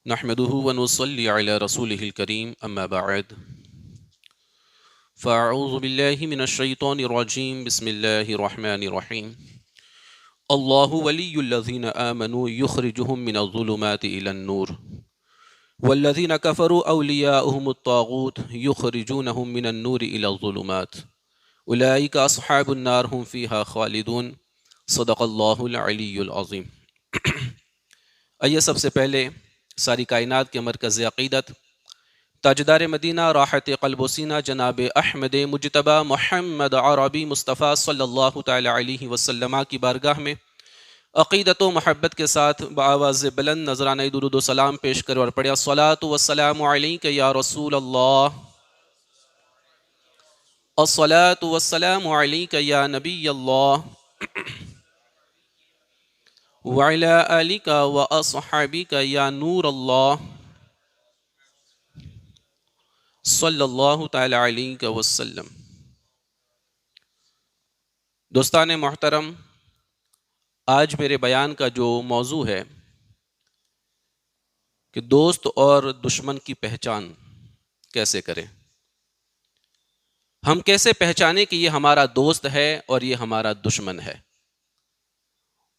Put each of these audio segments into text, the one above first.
نحمده ونصلي على رسوله الكريم اما بعد فاعوذ بالله من الشيطان الرجيم بسم الله الرحمن الرحيم الله ولي الذين آمنوا يخرجهم من الظلمات إلى النور والذين كفروا أولياؤهم الطاغوت يخرجونهم من النور إلى الظلمات أولئك أصحاب النار هم فيها خالدون صدق اللہ العلی العظیم۔ آئیے سب سے پہلے ساری کائنات کے مرکز عقیدت تاجدار مدینہ راحت قلب و سینہ جناب احمد مجتبی محمد عربی مصطفیٰ صلی اللہ تعالی علیہ وسلم کی بارگاہ میں عقیدت و محبت کے ساتھ بآواز بلند نذرانہ درود و سلام پیش کرو اور پڑھے الصلاۃ والسلام علیک یا رسول اللہ، الصلاۃ والسلام علیک یا نبی اللہ وعلی آلک واصحابک یا نور اللہ صلی اللہ تعالی علیہ وسلم۔ دوستان محترم، آج میرے بیان کا جو موضوع ہے کہ دوست اور دشمن کی پہچان کیسے کریں، ہم کیسے پہچانیں کہ یہ ہمارا دوست ہے اور یہ ہمارا دشمن ہے،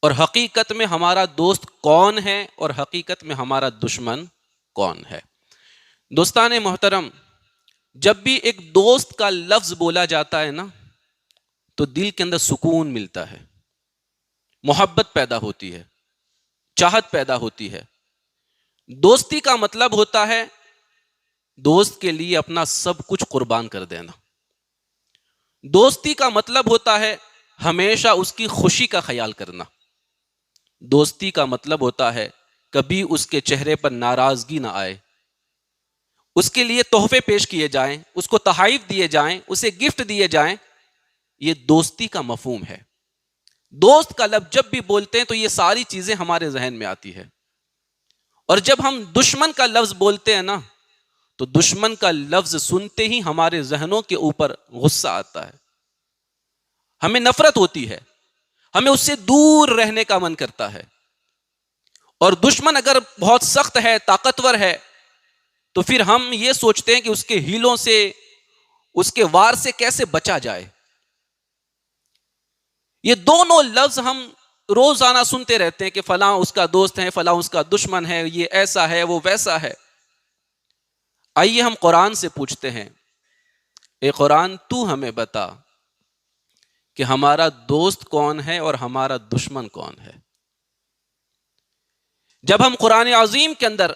اور حقیقت میں ہمارا دوست کون ہے اور حقیقت میں ہمارا دشمن کون ہے۔ دوستان محترم، جب بھی ایک دوست کا لفظ بولا جاتا ہے نا تو دل کے اندر سکون ملتا ہے، محبت پیدا ہوتی ہے، چاہت پیدا ہوتی ہے۔ دوستی کا مطلب ہوتا ہے دوست کے لیے اپنا سب کچھ قربان کر دینا۔ دوستی کا مطلب ہوتا ہے ہمیشہ اس کی خوشی کا خیال کرنا۔ دوستی کا مطلب ہوتا ہے کبھی اس کے چہرے پر ناراضگی نہ آئے، اس کے لیے تحفے پیش کیے جائیں، اس کو تحائف دیے جائیں، اسے گفٹ دیے جائیں۔ یہ دوستی کا مفہوم ہے۔ دوست کا لفظ جب بھی بولتے ہیں تو یہ ساری چیزیں ہمارے ذہن میں آتی ہے، اور جب ہم دشمن کا لفظ بولتے ہیں نا تو دشمن کا لفظ سنتے ہی ہمارے ذہنوں کے اوپر غصہ آتا ہے، ہمیں نفرت ہوتی ہے، ہمیں اس سے دور رہنے کا من کرتا ہے۔ اور دشمن اگر بہت سخت ہے، طاقتور ہے، تو پھر ہم یہ سوچتے ہیں کہ اس کے ہیلوں سے، اس کے وار سے کیسے بچا جائے۔ یہ دونوں لفظ ہم روزانہ سنتے رہتے ہیں کہ فلاں اس کا دوست ہے، فلاں اس کا دشمن ہے، یہ ایسا ہے، وہ ویسا ہے۔ آئیے ہم قرآن سے پوچھتے ہیں، اے قرآن تو ہمیں بتا کہ ہمارا دوست کون ہے اور ہمارا دشمن کون ہے۔ جب ہم قرآن عظیم کے اندر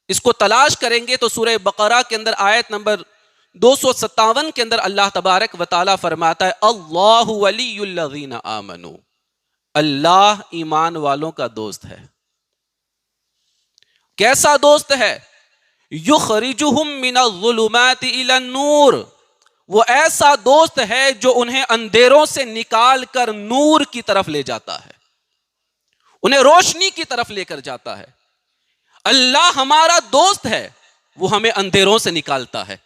اس کو تلاش کریں گے تو سورہ بقرہ کے اندر آیت نمبر 257 کے اندر اللہ تبارک و تعالیٰ فرماتا ہے اللہ ولی الذین آمنوا، اللہ ایمان والوں کا دوست ہے۔ کیسا دوست ہے؟ یخرجہم من الظلمات الی النور، وہ ایسا دوست ہے جو انہیں اندھیروں سے نکال کر نور کی طرف لے جاتا ہے، انہیں روشنی کی طرف لے کر جاتا ہے۔ اللہ ہمارا دوست ہے، وہ ہمیں اندھیروں سے نکالتا ہے۔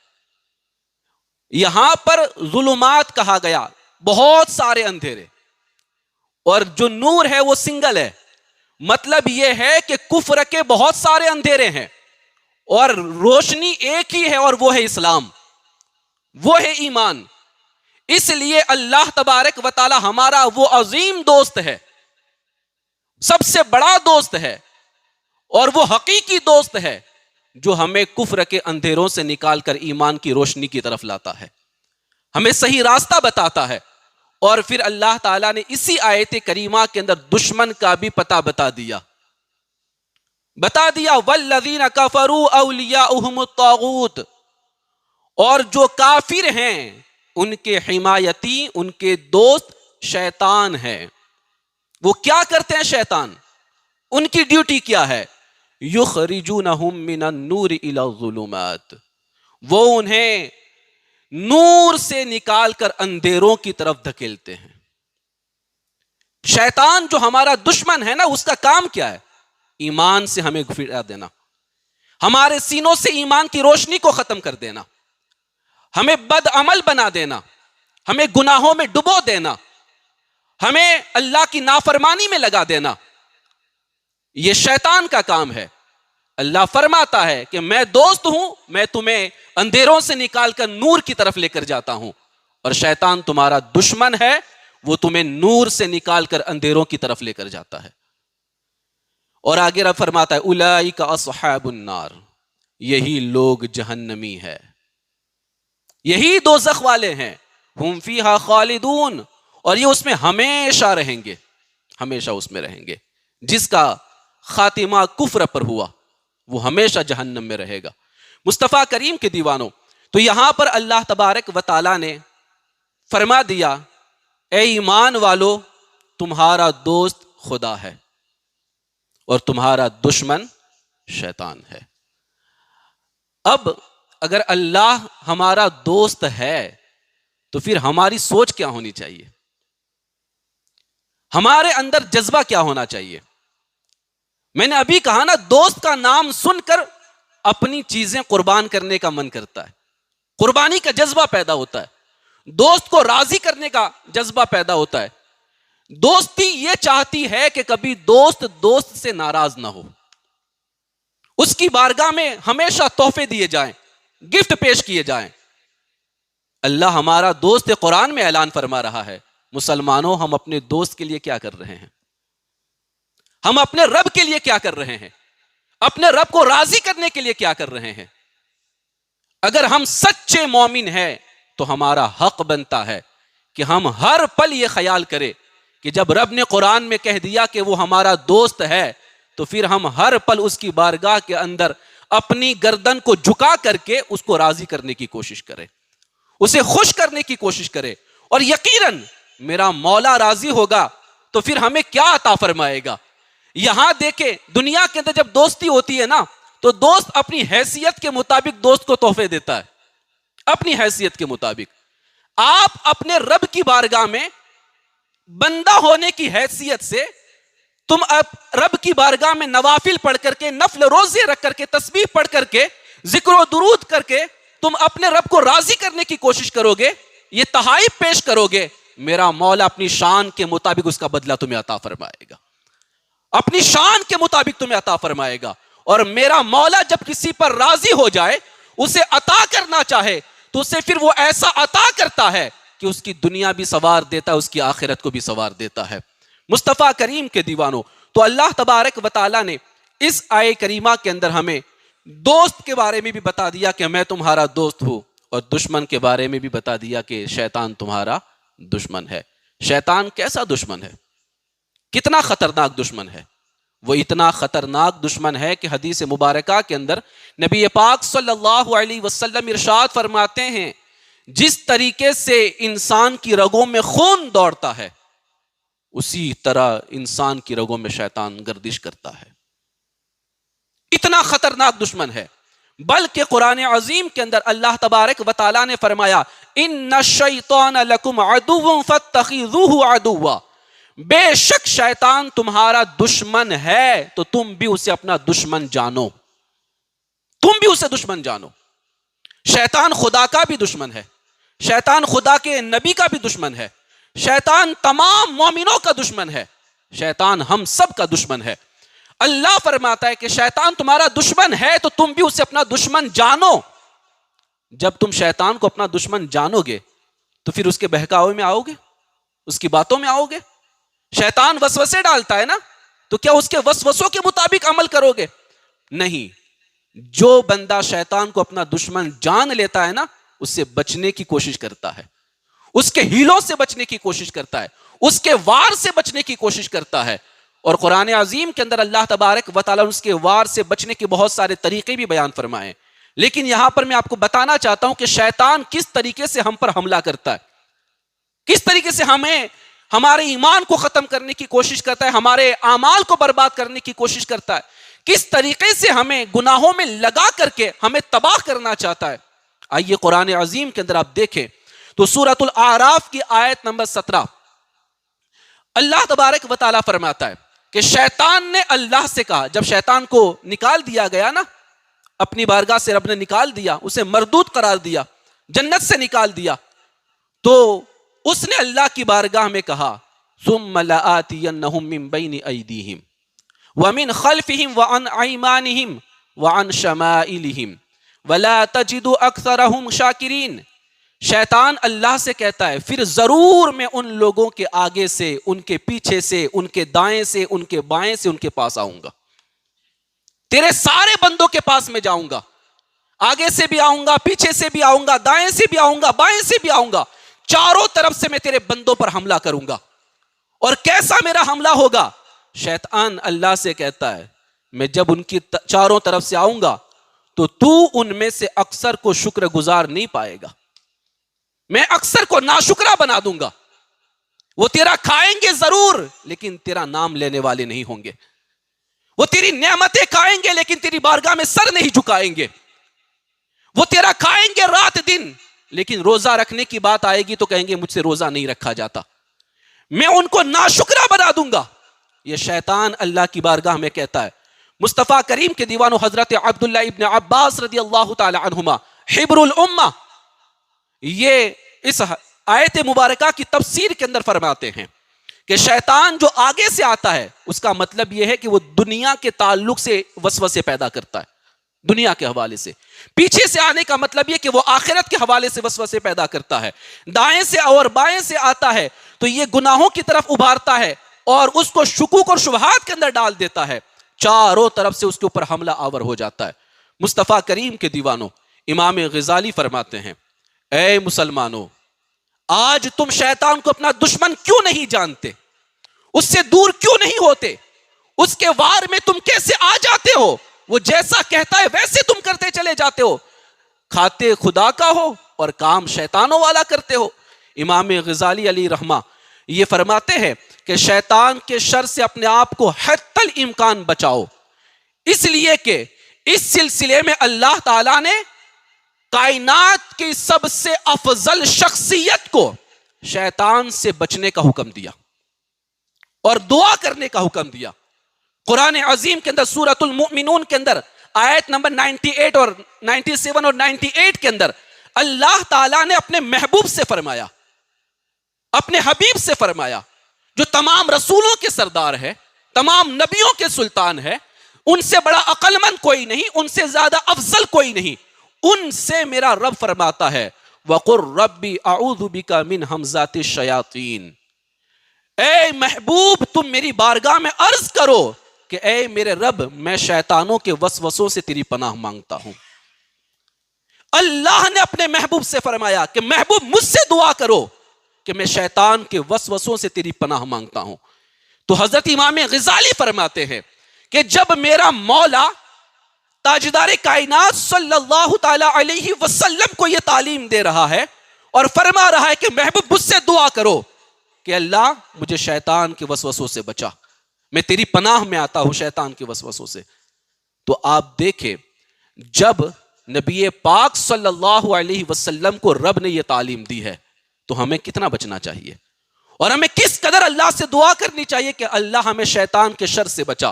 یہاں پر ظلمات کہا گیا، بہت سارے اندھیرے، اور جو نور ہے وہ سنگل ہے۔ مطلب یہ ہے کہ کفر کے بہت سارے اندھیرے ہیں اور روشنی ایک ہی ہے، اور وہ ہے اسلام، وہ ہے ایمان۔ اس لیے اللہ تبارک و تعالی ہمارا وہ عظیم دوست ہے، سب سے بڑا دوست ہے، اور وہ حقیقی دوست ہے جو ہمیں کفر کے اندھیروں سے نکال کر ایمان کی روشنی کی طرف لاتا ہے، ہمیں صحیح راستہ بتاتا ہے۔ اور پھر اللہ تعالیٰ نے اسی آیت کریمہ کے اندر دشمن کا بھی پتہ بتا دیا والذین کفروا اولیاؤہم الطاغوت، اور جو کافر ہیں ان کے حمایتی، ان کے دوست شیطان ہیں۔ وہ کیا کرتے ہیں شیطان؟ ان کی ڈیوٹی کیا ہے؟ یخرجونہم من النور الی الظلمات، وہ انہیں نور سے نکال کر اندھیروں کی طرف دھکیلتے ہیں۔ شیطان جو ہمارا دشمن ہے نا، اس کا کام کیا ہے؟ ایمان سے ہمیں پھرا دینا، ہمارے سینوں سے ایمان کی روشنی کو ختم کر دینا، ہمیں بد عمل بنا دینا، ہمیں گناہوں میں ڈبو دینا، ہمیں اللہ کی نافرمانی میں لگا دینا۔ یہ شیطان کا کام ہے۔ اللہ فرماتا ہے کہ میں دوست ہوں، میں تمہیں اندھیروں سے نکال کر نور کی طرف لے کر جاتا ہوں، اور شیطان تمہارا دشمن ہے، وہ تمہیں نور سے نکال کر اندھیروں کی طرف لے کر جاتا ہے۔ اور آگے رب فرماتا ہے اولئک اصحاب النار، یہی لوگ جہنمی ہے، یہی دوزخ والے ہیں، ہم فیہا خالدون، اور یہ اس میں ہمیشہ رہیں گے، ہمیشہ اس میں رہیں گے۔ جس کا خاتمہ کفر پر ہوا وہ ہمیشہ جہنم میں رہے گا۔ مصطفیٰ کریم کے دیوانوں، تو یہاں پر اللہ تبارک و تعالی نے فرما دیا اے ایمان والو، تمہارا دوست خدا ہے اور تمہارا دشمن شیطان ہے۔ اب اگر اللہ ہمارا دوست ہے تو پھر ہماری سوچ کیا ہونی چاہیے؟ ہمارے اندر جذبہ کیا ہونا چاہیے؟ میں نے ابھی کہا نا، دوست کا نام سن کر اپنی چیزیں قربان کرنے کا من کرتا ہے، قربانی کا جذبہ پیدا ہوتا ہے، دوست کو راضی کرنے کا جذبہ پیدا ہوتا ہے۔ دوستی یہ چاہتی ہے کہ کبھی دوست سے ناراض نہ ہو، اس کی بارگاہ میں ہمیشہ تحفے دیے جائیں، گفٹ پیش کیے جائیں۔ اللہ ہمارا دوست قرآن میں اعلان فرما رہا ہے، مسلمانوں ہم اپنے دوست کے لیے کیا کر رہے ہیں؟ ہم اپنے رب کے لیے کیا کر رہے ہیں؟ اپنے رب کو راضی کرنے کے لیے کیا کر رہے ہیں؟ اگر ہم سچے مومن ہیں تو ہمارا حق بنتا ہے کہ ہم ہر پل یہ خیال کریں کہ جب رب نے قرآن میں کہہ دیا کہ وہ ہمارا دوست ہے تو پھر ہم ہر پل اس کی بارگاہ کے اندر اپنی گردن کو جھکا کر کے اس کو راضی کرنے کی کوشش کریں، اسے خوش کرنے کی کوشش کریں، اور یقیناً میرا مولا راضی ہوگا تو پھر ہمیں کیا عطا فرمائے گا۔ یہاں دیکھیں، دنیا کے اندر جب دوستی ہوتی ہے نا تو دوست اپنی حیثیت کے مطابق دوست کو تحفے دیتا ہے، اپنی حیثیت کے مطابق۔ آپ اپنے رب کی بارگاہ میں بندہ ہونے کی حیثیت سے تم اب رب کی بارگاہ میں نوافل پڑھ کر کے، نفل روزے رکھ کر کے، تسبیح پڑھ کر کے، ذکر و درود کر کے تم اپنے رب کو راضی کرنے کی کوشش کرو گے، یہ تحائف پیش کرو گے، میرا مولا اپنی شان کے مطابق اس کا بدلہ تمہیں عطا فرمائے گا، اپنی شان کے مطابق تمہیں عطا فرمائے گا۔ اور میرا مولا جب کسی پر راضی ہو جائے، اسے عطا کرنا چاہے تو اسے پھر وہ ایسا عطا کرتا ہے کہ اس کی دنیا بھی سوار دیتا ہے، اس کی آخرت کو بھی سوار دیتا ہے۔ مصطفیٰ کریم کے دیوانوں، تو اللہ تبارک و تعالیٰ نے اس آیے کریمہ کے اندر ہمیں دوست کے بارے میں بھی بتا دیا کہ میں تمہارا دوست ہوں، اور دشمن کے بارے میں بھی بتا دیا کہ شیطان تمہارا دشمن ہے۔ شیطان کیسا دشمن ہے؟ کتنا خطرناک دشمن ہے؟ وہ اتنا خطرناک دشمن ہے کہ حدیث مبارکہ کے اندر نبی پاک صلی اللہ علیہ وسلم ارشاد فرماتے ہیں، جس طریقے سے انسان کی رگوں میں خون دوڑتا ہے اسی طرح انسان کی رگوں میں شیطان گردش کرتا ہے۔ اتنا خطرناک دشمن ہے، بلکہ قرآن عظیم کے اندر اللہ تبارک و تعالیٰ نے فرمایا ان الشیطان لکم عدو فاتخذوہ عدوا، بے شک شیطان تمہارا دشمن ہے تو تم بھی اسے اپنا دشمن جانو، تم بھی اسے دشمن جانو۔ شیطان خدا کا بھی دشمن ہے، شیطان خدا کے نبی کا بھی دشمن ہے، شیطان تمام مومنوں کا دشمن ہے، شیطان ہم سب کا دشمن ہے۔ اللہ فرماتا ہے کہ شیطان تمہارا دشمن ہے تو تم بھی اسے اپنا دشمن جانو۔ جب تم شیطان کو اپنا دشمن جانو گے تو پھر اس کے بہکاوے میں آؤ گے، اس کی باتوں میں آؤ گے۔ شیطان وسوسے ڈالتا ہے نا، تو کیا اس کے وسوسوں کے مطابق عمل کرو گے؟ نہیں۔ جو بندہ شیطان کو اپنا دشمن جان لیتا ہے نا، اس سے بچنے کی کوشش کرتا ہے، اس کے ہیلوں سے بچنے کی کوشش کرتا ہے، اس کے وار سے بچنے کی کوشش کرتا ہے۔ اور قرآن عظیم کے اندر اللہ تبارک و تعالیٰ نے اس کے وار سے بچنے کے بہت سارے طریقے بھی بیان فرمائے، لیکن یہاں پر میں آپ کو بتانا چاہتا ہوں کہ شیطان کس طریقے سے ہم پر حملہ کرتا ہے، کس طریقے سے ہمیں، ہمارے ایمان کو ختم کرنے کی کوشش کرتا ہے، ہمارے اعمال کو برباد کرنے کی کوشش کرتا ہے، کس طریقے سے ہمیں گناہوں میں لگا کر کے ہمیں تباہ کرنا چاہتا ہے۔ آئیے قرآن عظیم کے اندر آپ دیکھیں تو سورۃ الاعراف کی آیت نمبر 17 اللہ تبارک و تعالیٰ فرماتا ہے کہ شیطان نے اللہ سے کہا، جب شیطان کو نکال دیا گیا نا، اپنی بارگاہ سے رب نے نکال دیا، اسے مردود قرار دیا، جنت سے نکال دیا، تو اس نے اللہ کی بارگاہ میں کہا ثم لآتینہم من بین ایدیہم ومن خلفہم وعن ایمانہم وعن شمائلہم ولا تجد اکثرہم شاکرین. شیطان اللہ سے کہتا ہے پھر ضرور میں ان لوگوں کے آگے سے، ان کے پیچھے سے، ان کے دائیں سے، ان کے بائیں سے ان کے پاس آؤں گا. تیرے سارے بندوں کے پاس میں جاؤں گا، آگے سے بھی آؤں گا، پیچھے سے بھی آؤں گا، دائیں سے بھی آؤں گا، بائیں سے بھی آؤں گا. چاروں طرف سے میں تیرے بندوں پر حملہ کروں گا. اور کیسا میرا حملہ ہوگا؟ شیطان اللہ سے کہتا ہے میں جب ان کی چاروں طرف سے آؤں گا تو ان میں سے اکثر کو شکر گزار نہیں پائے گا، میں اکثر کو ناشکرا بنا دوں گا. وہ تیرا کھائیں گے ضرور لیکن تیرا نام لینے والے نہیں ہوں گے. وہ تیری نعمتیں کھائیں گے لیکن تیری بارگاہ میں سر نہیں جھکائیں گے. وہ تیرا کھائیں گے رات دن لیکن روزہ رکھنے کی بات آئے گی تو کہیں گے مجھ سے روزہ نہیں رکھا جاتا. میں ان کو ناشکرا بنا دوں گا. یہ شیطان اللہ کی بارگاہ میں کہتا ہے. مصطفیٰ کریم کے دیوانوں حضرت عبداللہ ابن عباس رضی اللہ تعالی عنہما حبر الامہ یہ اس آیت مبارکہ کی تفسیر کے اندر فرماتے ہیں کہ شیطان جو آگے سے آتا ہے اس کا مطلب یہ ہے کہ وہ دنیا کے تعلق سے وسوسے پیدا کرتا ہے، دنیا کے حوالے سے. پیچھے سے آنے کا مطلب یہ کہ وہ آخرت کے حوالے سے وسوسے پیدا کرتا ہے. دائیں سے اور بائیں سے آتا ہے تو یہ گناہوں کی طرف ابھارتا ہے اور اس کو شکوک اور شبہات کے اندر ڈال دیتا ہے. چاروں طرف سے اس کے اوپر حملہ آور ہو جاتا ہے. مصطفیٰ کریم کے دیوانوں امام غزالی فرماتے ہیں اے مسلمانوں، آج تم شیطان کو اپنا دشمن کیوں نہیں جانتے؟ اس سے دور کیوں نہیں ہوتے؟ اس کے وار میں تم کیسے آ جاتے ہو؟ وہ جیسا کہتا ہے ویسے تم کرتے چلے جاتے ہو. کھاتے خدا کا ہو اور کام شیطانوں والا کرتے ہو. امام غزالی علی رحمہ یہ فرماتے ہیں کہ شیطان کے شر سے اپنے آپ کو حتی الامکان بچاؤ، اس لیے کہ اس سلسلے میں اللہ تعالیٰ نے کائنات کی سب سے افضل شخصیت کو شیطان سے بچنے کا حکم دیا اور دعا کرنے کا حکم دیا. قرآن عظیم کے اندر سورۃ المؤمنون کے اندر آیت نمبر 98 اور 97 اور 98 کے اندر اللہ تعالیٰ نے اپنے محبوب سے فرمایا، اپنے حبیب سے فرمایا جو تمام رسولوں کے سردار ہے، تمام نبیوں کے سلطان ہے، ان سے بڑا عقل مند کوئی نہیں، ان سے زیادہ افضل کوئی نہیں. ان سے میرا رب فرماتا ہے وَقُلْ رَبِّ أَعُوذُ بِكَ مِنْ ہَمْزَاتِ الشَّيَاطِينِ. اے محبوب تم میری بارگاہ میں عرض کرو کہ اے میرے رب میں شیطانوں کے وسوسوں سے تیری پناہ مانگتا ہوں. اللہ نے اپنے محبوب سے فرمایا کہ محبوب مجھ سے دعا کرو کہ میں شیطان کے وسوسوں سے تیری پناہ مانگتا ہوں. تو حضرت امام غزالی فرماتے ہیں کہ جب میرا مولا تاجدار کائنات صلی اللہ تعالی علیہ وسلم کو یہ تعلیم دے رہا ہے اور فرما رہا ہے کہ محبوب مجھ سے دعا کرو کہ اللہ مجھے شیطان کے وسوسوں سے بچا، میں تیری پناہ میں آتا ہوں شیطان کے وسوسوں سے. تو آپ دیکھیں جب نبی پاک صلی اللہ علیہ وسلم کو رب نے یہ تعلیم دی ہے تو ہمیں کتنا بچنا چاہیے اور ہمیں کس قدر اللہ سے دعا کرنی چاہیے کہ اللہ ہمیں شیطان کے شر سے بچا،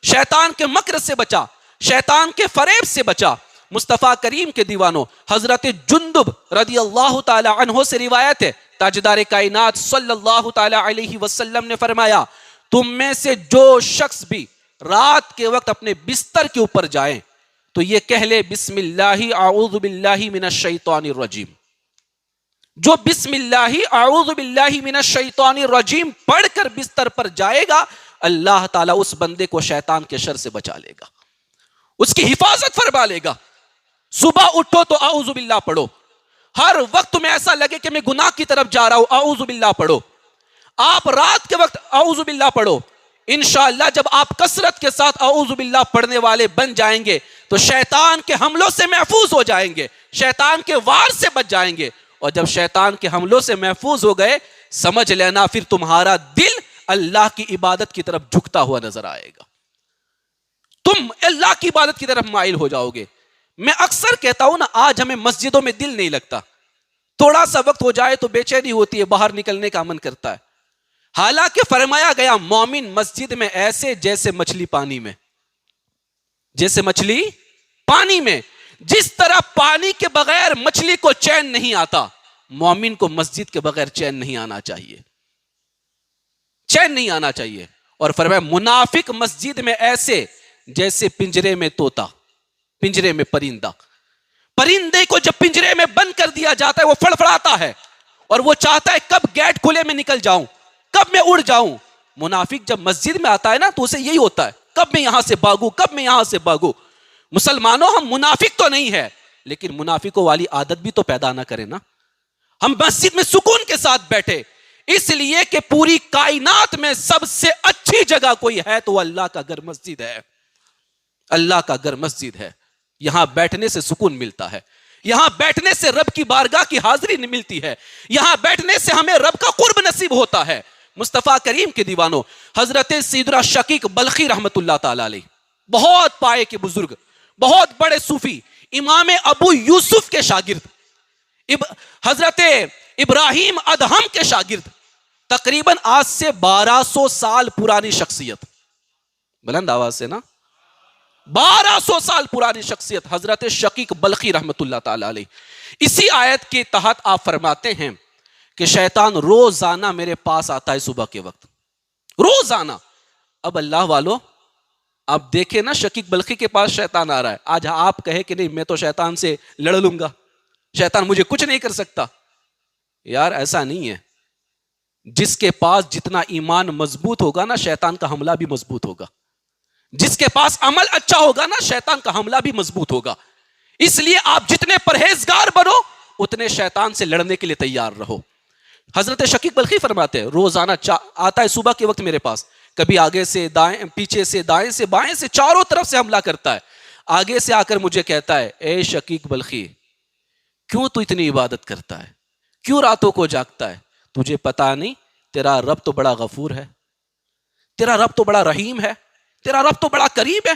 شیطان کے مکر سے بچا، شیطان کے فریب سے بچا. مصطفیٰ کریم کے دیوانوں حضرت جندب رضی اللہ تعالی عنہ سے روایت ہے تاجدار کائنات صلی اللہ تعالی علیہ وسلم نے فرمایا تم میں سے جو شخص بھی رات کے وقت اپنے بستر کے اوپر جائیں تو یہ کہہ لے بسم اللہ اعوذ باللہ من الشیطان الرجیم. جو بسم اللہ اعوذ باللہ من الشیطان الرجیم پڑھ کر بستر پر جائے گا اللہ تعالیٰ اس بندے کو شیطان کے شر سے بچا لے گا، اس کی حفاظت فرما لے گا. صبح اٹھو تو اعوذ باللہ پڑھو، ہر وقت تمہیں ایسا لگے کہ میں گناہ کی طرف جا رہا ہوں اعوذ باللہ پڑھو. آپ رات کے وقت اعوذ باللہ پڑھو. انشاءاللہ جب آپ کثرت کے ساتھ اعوذ باللہ پڑھنے والے بن جائیں گے تو شیطان کے حملوں سے محفوظ ہو جائیں گے، شیطان کے وار سے بچ جائیں گے. اور جب شیطان کے حملوں سے محفوظ ہو گئے سمجھ لینا پھر تمہارا دل اللہ کی عبادت کی طرف جھکتا ہوا نظر آئے گا، تم اللہ کی عبادت کی طرف مائل ہو جاؤ گے. میں اکثر کہتا ہوں نا آج ہمیں مسجدوں میں دل نہیں لگتا، تھوڑا سا وقت ہو جائے تو بے چینی ہوتی ہے، باہر نکلنے کا من کرتا ہے. حالانکہ فرمایا گیا مومن مسجد میں ایسے جیسے مچھلی پانی میں، جیسے مچھلی پانی میں. جس طرح پانی کے بغیر مچھلی کو چین نہیں آتا مومن کو مسجد کے بغیر چین نہیں آنا چاہیے، چین نہیں آنا چاہیے. اور فرمایا منافق مسجد میں ایسے جیسے پنجرے میں طوطا، پنجرے میں پرندہ، پرندے کو جب پنجرے میں بند کر دیا جاتا ہے وہ فڑفڑاتا ہے اور وہ چاہتا ہے کب گیٹ کھلے میں نکل جاؤں، کب میں اڑ جاؤں۔ منافق جب مسجد میں آتا ہے نا تو اسے یہی ہوتا ہے، کب میں یہاں سے بھاگوں، کب میں یہاں سے بھاگوں۔ مسلمانوں ہم منافق تو نہیں ہے، لیکن منافقوں والی عادت بھی تو پیدا نہ کریں نا۔ ہم مسجد میں سکون کے ساتھ بیٹھے اس لیے کہ پوری کائنات میں سب سے اچھی جگہ کوئی ہے تو اللہ کا گھر مسجد ہے، اللہ کا گھر مسجد ہے۔ یہاں بیٹھنے سے سکون ملتا ہے، یہاں بیٹھنے سے رب کی بارگاہ کی حاضری ملتی ہے، یہاں بیٹھنے سے ہمیں رب کا قرب نصیب ہوتا ہے۔ مصطفیٰ کریم کے دیوانوں، حضرت سیدنا شقیق بلخی رحمت اللہ تعالی علیہ، بہت پائے کے بزرگ، بہت بڑے صوفی، امام ابو یوسف کے شاگرد، حضرت ابراہیم ادہم کے شاگرد، تقریباً آج سے 1200 سال پرانی شخصیت، بلند آواز سے نا، 1200 سال پرانی شخصیت حضرت شقیق بلخی رحمت اللہ تعالی علیہ۔ اسی آیت کے تحت آپ فرماتے ہیں کہ شیطان روزانہ میرے پاس آتا ہے صبح کے وقت، روزانہ۔ اب اللہ والو آپ دیکھیں نا، شقیق بلخی کے پاس شیطان آ رہا ہے، آج آپ کہے کہ نہیں میں تو شیطان سے لڑ لوں گا، شیطان مجھے کچھ نہیں کر سکتا، یار ایسا نہیں ہے۔ جس کے پاس جتنا ایمان مضبوط ہوگا نا شیطان کا حملہ بھی مضبوط ہوگا، جس کے پاس عمل اچھا ہوگا نا شیطان کا حملہ بھی مضبوط ہوگا۔ اس لیے آپ جتنے پرہیزگار بنو اتنے شیطان سے لڑنے کے لیے تیار رہو۔ حضرت شقیق بلخی فرماتے ہیں روزانہ آتا ہے صبح کے وقت میرے پاس، کبھی آگے سے دائیں، پیچھے سے دائیں سے بائیں سے چاروں طرف سے حملہ کرتا ہے۔ آگے سے آ کر مجھے کہتا ہے اے شقیق بلخی کیوں تو اتنی عبادت کرتا ہے، کیوں راتوں کو جاگتا ہے، تجھے پتا نہیں تیرا رب تو بڑا غفور ہے، تیرا رب تو بڑا رحیم ہے، تیرا رب تو بڑا کریم ہے،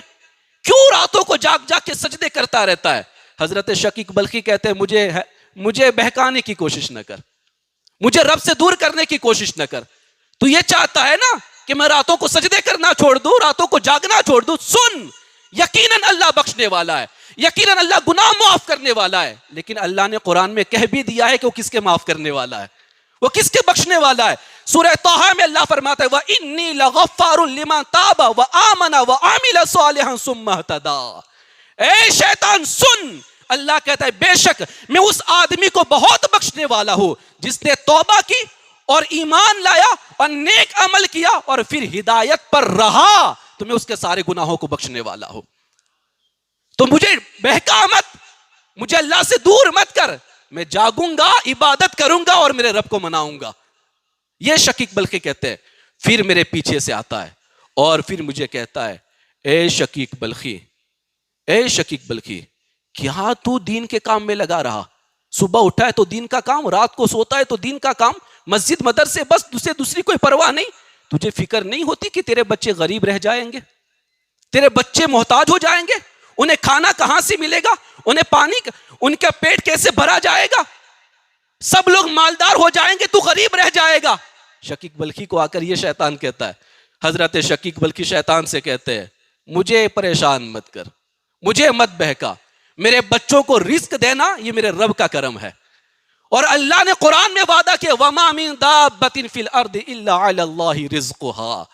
کیوں راتوں کو جاگ جاگ کے سجدے کرتا رہتا ہے۔ حضرت شقیق بلخی کہتے ہیں مجھے بہکانے کی کوشش نہ کر، مجھے رب سے دور کرنے کی کوشش نہ کر، تو یہ چاہتا ہے نا کہ میں راتوں کو سجدے کرنا چھوڑ دوں، راتوں کو جاگنا چھوڑ دوں۔ سن، یقیناً اللہ بخشنے والا ہے، یقیناً اللہ گناہ معاف کرنے والا ہے، لیکن اللہ نے قرآن میں کہہ بھی دیا ہے کہ وہ کس کے معاف کرنے والا ہے، وہ کس کے بخشنے والا ہے۔ سورہ طٰہٰ میں اللہ فرماتا ہے وَإِنِّي لَغَفَّارٌ لِمَن تَابَ وَآمَنَ وَعَمِلَ صَالِحًا ثُمَّ اهْتَدَىٰ۔ اے شیطان سن، اللہ کہتا ہے بے شک میں اس آدمی کو بہت بخشنے والا ہوں جس نے توبہ کی اور ایمان لایا اور نیک عمل کیا اور پھر ہدایت پر رہا تو میں اس کے سارے گناہوں کو بخشنے والا ہوں۔ تو مجھے بہکا مت، مجھے اللہ سے دور مت کر، میں جاگوں گا، عبادت کروں گا اور میرے رب کو مناؤں گا۔ یہ شقیق بلخی کہتے ہیں۔ پھر میرے پیچھے سے آتا ہے اور پھر مجھے کہتا ہے اے شقیق بلخی، اے شقیق بلخی کیا تو دین کے کام میں لگا رہا؟ صبح اٹھا ہے تو دین کا کام، رات کو سوتا ہے تو دین کا کام، مسجد مدرسے بس، دوسری کوئی پرواہ نہیں؟ تجھے فکر نہیں ہوتی کہ تیرے بچے غریب رہ جائیں گے، تیرے بچے محتاج ہو جائیں گے، انہیں کھانا کہاں سے ملے گا، انہیں پانی، ان کا پیٹ کیسے بھرا جائے گا، سب لوگ مالدار ہو جائیں گے تو غریب رہ جائے گا۔ شقیق بلخی کو آ کر یہ شیطان کہتا ہے، حضرت شقیق بلخی شیطان سے کہتے ہیں مجھے پریشان مت کر، مجھے مت بہکا، میرے بچوں کو رزق دینا یہ میرے رب کا کرم ہے، اور اللہ نے قرآن میں وعدہ کیا وَمَا مِن دَابَّةٍ فِي الْأَرْضِ إِلَّا عَلَى اللَّهِ رِزْقُهَا۔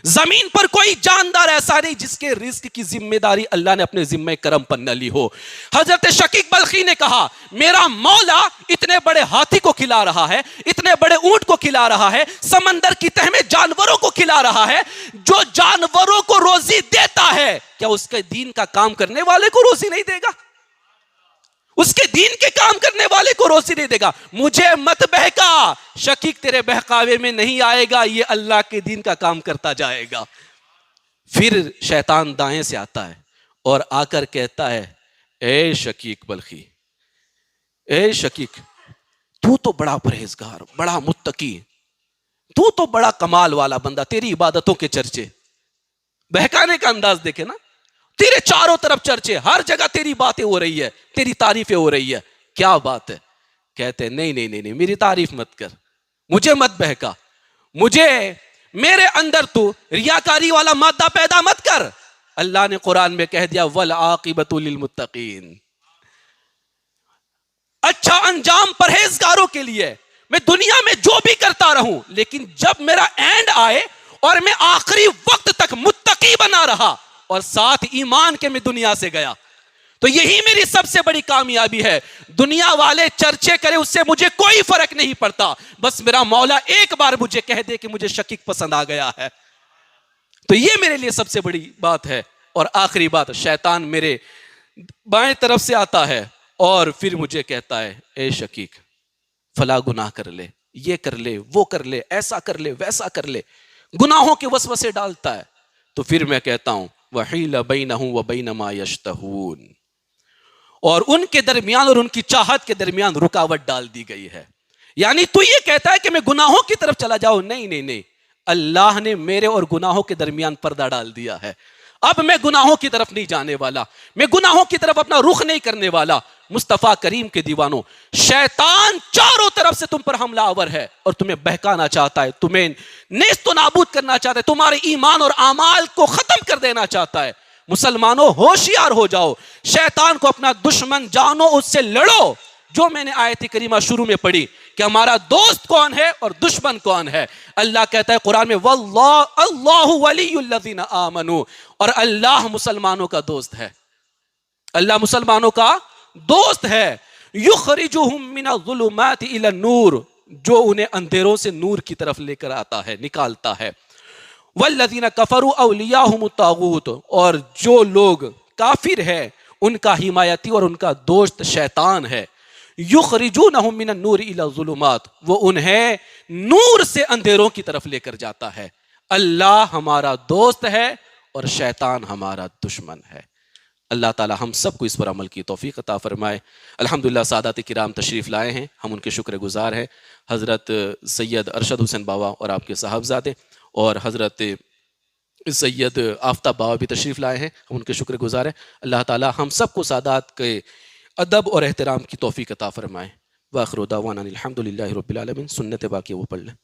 زمین پر کوئی جاندار ایسا نہیں جس کے رزق کی ذمہ داری اللہ نے اپنے ذمہ کرم پر نہ لی ہو۔ حضرت شقیق بلخی نے کہا میرا مولا اتنے بڑے ہاتھی کو کھلا رہا ہے، اتنے بڑے اونٹ کو کھلا رہا ہے، سمندر کی تہ میں جانوروں کو کھلا رہا ہے، جو جانوروں کو روزی دیتا ہے کیا اس کے دین کا کام کرنے والے کو روزی نہیں دے گا؟ اس کے دین کے کام کرنے والے کو روزی نہیں دے گا۔ مجھے مت بہکا، شقیق تیرے بہکاوے میں نہیں آئے گا، یہ اللہ کے دین کا کام کرتا جائے گا۔ پھر شیطان دائیں سے آتا ہے اور آ کر کہتا ہے اے شقیق بلخی، اے شقیق تو تو بڑا پرہیزگار، بڑا متقی، تو تو بڑا کمال والا بندہ، تیری عبادتوں کے چرچے، بہکانے کا انداز دیکھے نا، تیرے چاروں طرف چرچے، ہر جگہ تیری باتیں ہو رہی ہے، تیری تعریفیں ہو رہی ہے، کیا بات ہے؟ کہتے ہیں نہیں میری تعریف مت کر، مجھے مت بہکا، مجھے میرے اندر تو ریاکاری والا مادہ پیدا مت کر۔ اللہ نے قرآن میں کہہ دیا والعاقبۃ للمتقین، اچھا انجام پرہیزگاروں کے لیے۔ میں دنیا میں جو بھی کرتا رہوں لیکن جب میرا اینڈ آئے اور میں آخری وقت تک متقی بنا رہا اور ساتھ ایمان کے میں دنیا سے گیا تو یہی میری سب سے بڑی کامیابی ہے. دنیا والے چرچے کرے اس سے مجھے کوئی فرق نہیں پڑتا, بس میرا مولا ایک بار مجھے کہہ دے کہ مجھے شقیق پسند آ گیا ہے. تو یہ میرے لیے سب سے بڑی بات ہے. اور آخری بات, شیطان میرے بائیں طرف سے آتا ہے اور پھر مجھے کہتا ہے اے شقیق فلاں گناہ کر لے, یہ کر لے, وہ کر لے, ایسا کر لے, ویسا کر لے, گناہوں کے وسوسے ڈالتا ہے. تو پھر میں کہتا ہوں وَحِيلَ بَيْنَهُ وَبَيْنَ مَا يَشْتَهُونَ, اور ان کے درمیان اور ان کی چاہت کے درمیان رکاوٹ ڈال دی گئی ہے. یعنی تو یہ کہتا ہے کہ میں گناہوں کی طرف چلا جاؤں, نہیں نہیں نہیں, اللہ نے میرے اور گناہوں کے درمیان پردہ ڈال دیا ہے. اب میں گناہوں کی طرف نہیں جانے والا, میں گناہوں کی طرف اپنا رخ نہیں کرنے والا. مصطفیٰ کریم کے دیوانوں, شیطان چاروں طرف سے تم پر حملہ آور ہے اور تمہیں بہکانا چاہتا ہے, تمہیں نیست و نابود کرنا چاہتا ہے, تمہارے ایمان اور اعمال کو ختم کر دینا چاہتا ہے. مسلمانوں ہوشیار ہو جاؤ, شیطان کو اپنا دشمن جانو, اس سے لڑو. جو میں نے آیت کریمہ شروع میں پڑھی کہ ہمارا دوست کون ہے اور دشمن کون ہے, اللہ کہتا ہے قرآن میں واللہ اللہ ولی الذین آمنوا, اور اللہ مسلمانوں کا دوست ہے, اللہ مسلمانوں کا دوست ہے. یخرجہم من الظلمات الی النور, جو انہیں اندھیروں سے نور کی طرف لے کر آتا ہے, نکالتا ہے. والذین کفروا اولیاءہم الطاغوت, اور جو لوگ کافر ہے ان کا حمایتی اور ان کا دوست شیطان ہے. یخرجونہم من النور الی الظلمات, وہ انہیں نور سے اندھیروں کی طرف لے کر جاتا ہے. اللہ ہمارا دوست ہے اور شیطان ہمارا دشمن ہے. اللہ تعالی ہم سب کو اس پر عمل کی توفیق عطا فرمائے. الحمدللہ سادات کرام تشریف لائے ہیں, ہم ان کے شکر گزار ہیں. حضرت سید ارشد حسین بابا اور آپ کے صاحبزادے اور حضرت سید آفتاب بابا بھی تشریف لائے ہیں, ہم ان کے شکر گزار ہیں. اللہ تعالی ہم سب کو سادات کے ادب اور احترام کی توفیق عطا فرمائے. وآخر دعوانا الحمدللہ رب العالمین. سنت باقی وہ پڑھ لیں.